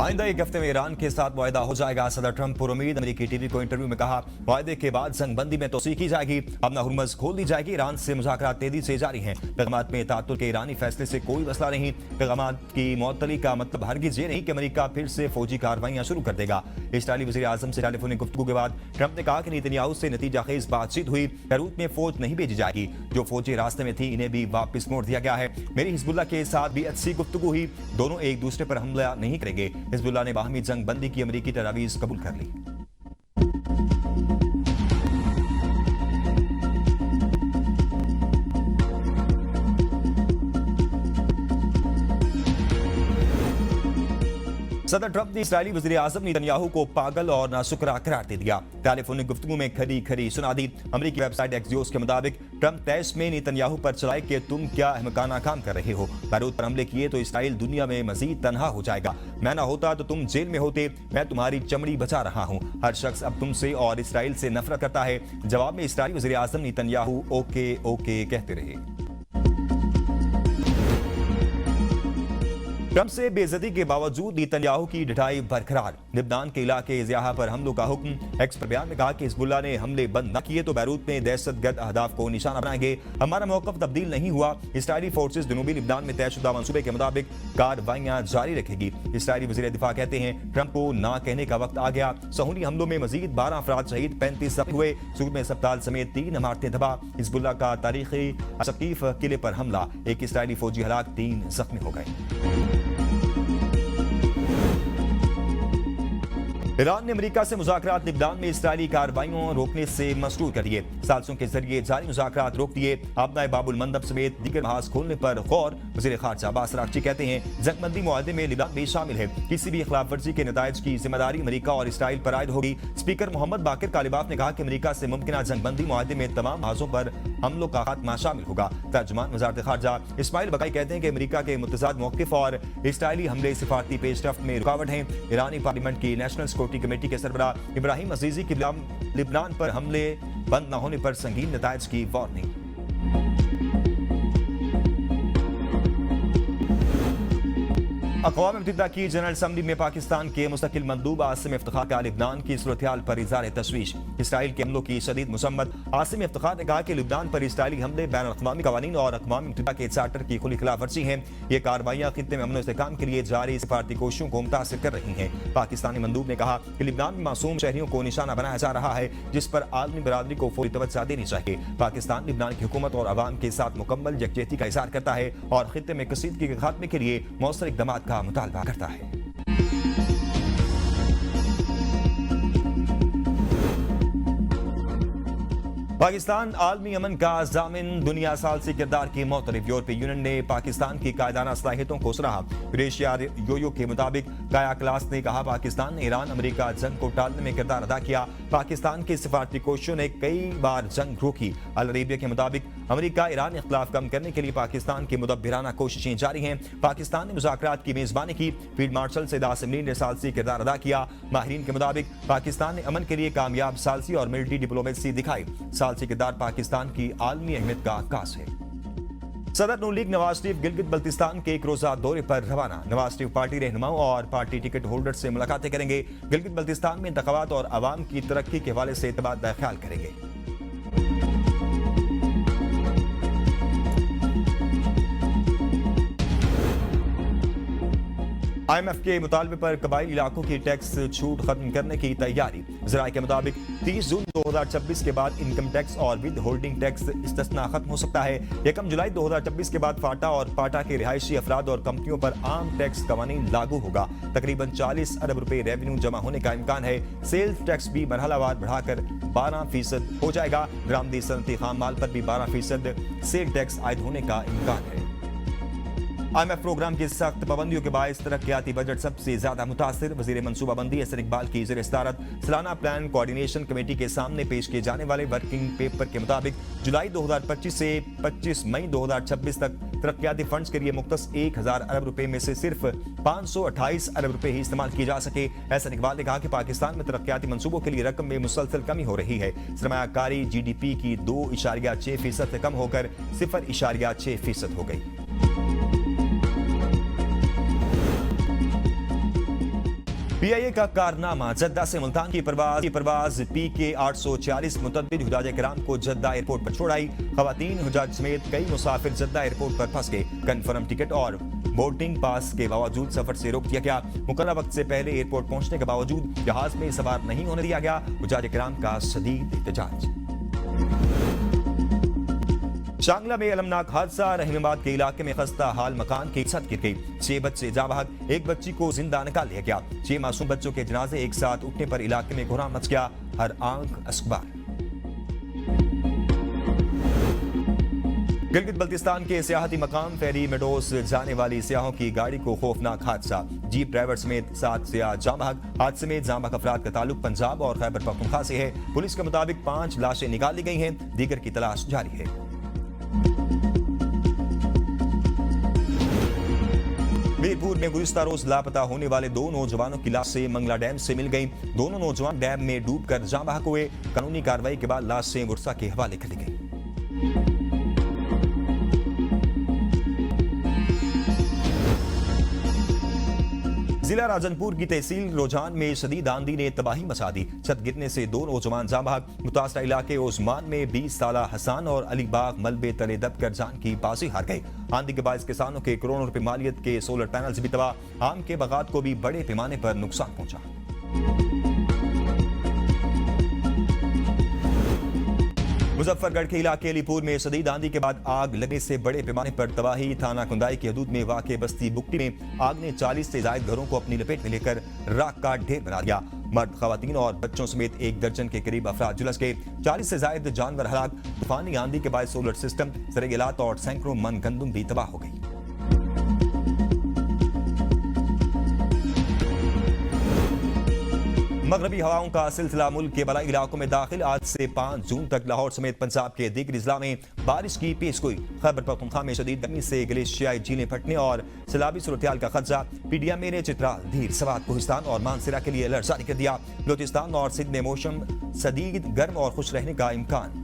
आइंदा एक हफ्ते में ईरान के साथ मुआहदा हो जाएगा। सदर ट्रंप पुरुमीद अमेरिकी टीवी को इंटरव्यू में कहा, मुआहदे के बाद जंगबंदी में तोसी की जाएगी, अपना हुरमज खोल दी जाएगी। ईरान से मुज़ाकरात तेजी से जारी हैं। पैगामात में तातुल के ईरानी फैसले से कोई मसला नहीं। पैगामात की मुअत्तली का मतलब हरगिज ये नहीं कि अमेरिका फिर से फौजी कार्रवाइयां शुरू कर देगा। इस्राईली वज़ीर आज़म से टेलीफोनिक गुफ्तगू के बाद ट्रंप ने कहा कि नेतन्याहू से नतीजाखेज बातचीत हुई। बैरूत में फौज नहीं भेजी जाएगी। जो फौजी रास्ते में थी इन्हें भी वापस मोड़ दिया गया है। मेरी हिजबुल्लाह के साथ भी अच्छी गुफ्तगू हुई। दोनों एक दूसरे पर हमला नहीं करेंगे। हिजबुल्लाह ने बाहमी जंग बंदी की अमेरिकी तजावीज़ कबूल कर ली। सदर ट्रंप ने इस्राईली वज़ीर आज़म नेतन्याहू को पागल और नाशुक्रा करार दे दिया। टेलीफोनिक गुफ्तगू में खरी खरी सुना दी। अमेरिकी वेबसाइट एक्सियोस के मुताबिक ट्रंप तैश में नेतन्याहू पर चलाए कि तुम क्या अहमकाना काम कर रहे हो। बैरूत पर हमले किए तो इसराइल दुनिया में मजीद तनहा हो जाएगा। मैं ना होता तो तुम जेल में होते। मैं तुम्हारी चमड़ी बचा रहा हूँ। हर शख्स अब तुमसे और इसराइल से नफरत करता है। जवाब में इस्राईली वज़ीर आज़म नेतन्याहू ओके ओके कहते रहे। ट्रंप से बेइज्जती के बावजूद नेतन्याहू की ढिठाई बरकरार। लिबनान के इलाके ज़िया पर हमलों का हुक्म। एक्स पर बयान में कहा कि हिजबुल्लाह ने हमले बंद न किए तो बैरूत में दहशतगर्द अहदाफ को निशाना बनाएंगे। हमारा मौक़िफ़ तब्दील नहीं हुआ। इसराइली फोर्सेज जनूबी लिबनान में तयशुदा मंसूबे के मुताबिक कार्रवाइयां जारी रखेगी। इसराइली वज़ीर दिफा कहते हैं, ट्रंप को ना कहने का वक्त आ गया। सहूली हमलों में मजीद 12 अफराद शहीद, 35 जख्मी हुए। सूर में अस्पताल समेत 3 इमारतें तबाह। हिजबुल्लाह का तारीखी असकीफ किले पर हमला, एक इसराइली फौजी हलाक, 3 जख्मी हो गए। ईरान ने अमेरिका से मुज़ाकरात लिबनान में इसराइली कार्रवाइयों रोकने से मसरूर कर दिए। साजिशों के जरिए जारी मुज़ाकरात रोक दिए। आबनाए बाबुल मंदब समेत दीगर महाज खोलने पर गौर। वज़ीर ख़ारजा अब्बास अराग़ची कहते हैं, जंगबंदी मुआहदे में लिबनान भी शामिल है। किसी भी खिलाफ वर्जी के नताइज की जिम्मेदारी अमेरिका और इसराइल पर आयद होगी। स्पीकर मोहम्मद बाकिर कालिबाफ ने कहा कि अमेरिका से मुमकिन जंगबंदी मुआहदे में तमाम महाजों पर हमलों का खात्मा शामिल होगा। तर्जुमान वज़ारत ख़ारजा इस्माइल बकाई कहते हैं कि अमेरिका के मुतज़ाद मौक़िफ़ और इसराइली हमले सिफारती पेशरफ्त में रुकावट हैं। ईरानी पार्लियामेंट की नेशनल सिक्योरिटी कमेटी के सरबराह इब्राहिम अजीजी की लिबनान पर हमले बंद न होने पर संगीन नताइज की वार्निंग। अक़वाम मुत्तहिदा की जनरल असम्बली में पाकिस्तान के मुस्तकिल मंदूब आसिम इफ्तिखार का लिबनान की सूरत-ए-हाल पर इज़हार तशवीश। इसराइल के हमलों की शदीद मुसम्मत। आसिम इफ्तिखार ने कहा कि लिबनान पर इसराइली हमले बैनुल-अक़वामी क़वानीन और अक़वाम मुत्तहिदा के चार्टर की खुली खिलाफवर्जी हैं। ये कार्रवाइयाँ खित्ते में अमन इस्तेहकाम के लिए जारी सिफारती कोशिशों को मुतासिर कर रही हैं। पाकिस्तानी मंदूब ने कहा कि लिबनान में मासूम शहरियों को निशाना बनाया जा रहा है, जिस पर आलमी बरादरी को फौरी तवज्जो देनी चाहिए। पाकिस्तान लिबनान की हुकूमत और अवाम के साथ मुकम्मल यकजहती का इज़हार करता है और खित्ते में कशीदगी के खात्मे के लिए मौसर इक़दामात का मुतालबा करता है। पाकिस्तान आलमी अमन का जामिन। दुनिया सालसी किरदार की मोतरफ। यूरोपीय यूनियन ने पाकिस्तान की कायदाना सलाहियतों को सराहा। विदेशिया योयो के मुताबिक काया क्लास ने कहा, पाकिस्तान ने ईरान अमेरिका जंग को टालने में किरदार अदा किया। पाकिस्तान की सिफारती कोशिशों ने कई बार जंग रोकी। अल अरेबिया के मुताबिक अमेरिका ईरान इख्तिलाफ कम करने के लिए पाकिस्तान की मुदब्बिराना कोशिशें जारी हैं। पाकिस्तान ने मुज़ाकरात की मेज़बानी की। फील्ड मार्शल सैयद आसिम मीर ने सालसी किरदार अदा किया। माहिरीन के मुताबिक पाकिस्तान ने अमन के लिए कामयाब सालसी और मिलिट्री डिप्लोमेसी दिखाई। सालसी किरदार पाकिस्तान की आलमी अहमियत का अक्कास है। सदर नून लीग नवाज शरीफ गिलगित बल्तिस्तान के एक रोजा दौरे पर रवाना। नवाज शरीफ पार्टी रहनुमाओं और पार्टी टिकट होल्डर से मुलाकातें करेंगे। गिलगित बल्तिस्तान में इंतखाबात और अवाम की तरक्की के हवाले से तबादला ख्याल करेंगे। IMF के मुतालबे पर कबाइली इलाकों की टैक्स छूट खत्म करने की तैयारी। ज़राए के मुताबिक 30 जून 2026 के बाद इनकम टैक्स और विद होल्डिंग टैक्स इस्तिस्ना खत्म हो सकता है। 1 जुलाई 2026 के बाद फाटा और पाटा के रिहायशी अफराद और कंपनियों पर आम टैक्स कवानीन लागू होगा। तकरीबन 40 अरब रुपए रेवेन्यू जमा होने का इम्कान है। सेल्स टैक्स भी मरहलावार बढ़ाकर 12% हो जाएगा। बरामदी सनती खाम माल पर भी 12% सेल टैक्स आयद होने का इम्कान है। IMF प्रोग्राम की सख्त पाबंदियों के बायस तरक्याती बजट सबसे ज्यादा मुतासिर। वजीर मनसूबाबंदी असर इकबाल की ज़ेर सदारत सालाना प्लान कोऑर्डिनेशन कमेटी के सामने पेश किए जाने वाले वर्किंग पेपर के मुताबिक जुलाई 2025 से 25 मई 2026 तक तरक्याती फंड्स के लिए मुख्तस 1000 अरब रुपए में से सिर्फ 528 अरब रुपए ही इस्तेमाल किए जा सके। ऐसा इकबाल ने कहा कि पाकिस्तान में तरक्याती मंसूबों के लिए रकम में मुसलसल कमी हो रही है। सरमायाकारी GDP की 2.6% से कम होकर 0.6% हो गई। PIA का कारनामा, जद्दा से मुल्तान की परवाज PK 840 मुतअद्दिद हुजाज किराम को जद्दा एयरपोर्ट पर छोड़ाई। खवातीन हुजाज समेत कई मुसाफिर जद्दा एयरपोर्ट पर फंस गए। कन्फर्म टिकट और बोर्डिंग पास के बावजूद सफर से रोक दिया गया। मुकर्रर वक्त से पहले एयरपोर्ट पहुंचने के बावजूद जहाज में सवार नहीं होने दिया गया। हुजाज किराम का शदीद एहतजाज। शांगला में अलमनाक हादसा, रहीमाबाद के इलाके में खस्ता हाल मकान की छत गिर गई। 6 बच्चे जाँ बहक, एक बच्ची को जिंदा निकाल लिया गया। 6 मासूम बच्चों के जनाजे एक साथ उठने पर इलाके में कोहराम मच गया। हर आंख अखबार। गिलगित बल्तिस्तान के सियाहती मकाम फेरी मेडोस जाने वाली सियाहों की गाड़ी को खौफनाक हादसा। जीप ड्राइवर समेत 7 सियाह जाँ बहक। हादसे में जाँ बहक अफराद का ताल्लुक पंजाब और खैबर पख्तूनख्वा से है। पुलिस के मुताबिक 5 लाशें निकाली गई हैं, दीगर की तलाश जारी है। मीरपुर में गुज़िश्ता रोज लापता होने वाले 2 नौजवानों की लाशें मंगला डैम से मिल गईं। दोनों नौजवान डैम में डूबकर जाँ बहक हुए। कानूनी कार्रवाई के बाद लाशें वर्षा के हवाले कर दी गईं। जिला राजनपुर की तहसील रोजान में शदीद आंधी ने तबाही मचा दी। छत गिरने से 2 नौजवान जाँ बहक। मुतासरा इलाके ओस्मान में 20 साला हसन और अली बाग मलबे तले दबकर जान की बाजी हार गए। आंधी के बायस किसानों के करोड़ों रुपए मालियत के सोलर पैनल्स भी तबाह। आम के बागात को भी बड़े पैमाने पर नुकसान पहुंचा। मुजफ्फरगढ़ के इलाके अलीपुर में शदीद आंधी के बाद आग लगने से बड़े पैमाने पर तबाही। थाना कुंदाई की हदूद में वाक़ बस्ती बुकटी में आग ने 40 से ज्यादा घरों को अपनी लपेट में लेकर राख का ढेर बना दिया। मर्द, खवातीन और बच्चों समेत 1 दर्जन के करीब अफराद झुलस गए। 40 से ज्यादा जानवर हलाक। तूफानी आंधी के बाद सोलर सिस्टम, ज़राए-ए-इलात और सैकड़ों मन गंदुम भी तबाह हो गई। मगरबी हवाओं का सिलसिला मुल्क के बलाई इलाकों में दाखिल। आज से 5 जून तक लाहौर समेत पंजाब के दीगर जिला में बारिश की पेशगोई। खैबर पख्तूनख्वा में शदीद गर्मी से ग्लेशियाई झीलें फटने और सैलाबी सूरत-ए-हाल का खदशा। PDMA ने चित्राल, धीर, सवात, कोहिस्तान और मानसरा के लिए अलर्ट जारी कर दिया। बलूचिस्तान और सिंध में मौसम शदीद गर्म और खुश रहने का इम्कान।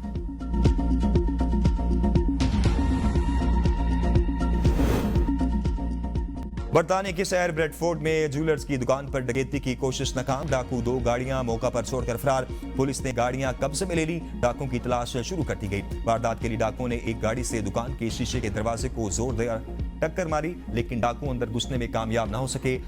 बरतानिया के शहर ब्रेडफोर्ड में ज्वेलर्स की दुकान पर डकैती की कोशिश नाकाम। डाकू 2 गाड़ियां मौका पर छोड़कर फरार। पुलिस ने गाड़ियां कब्जे में ले ली। डाकुओं की तलाश शुरू कर दी गई। वारदात के लिए डाकुओं ने एक गाड़ी से दुकान के शीशे के दरवाजे को जोरदार टक्कर मारी, लेकिन डाकू अंदर घुसने में कामयाब न हो सके।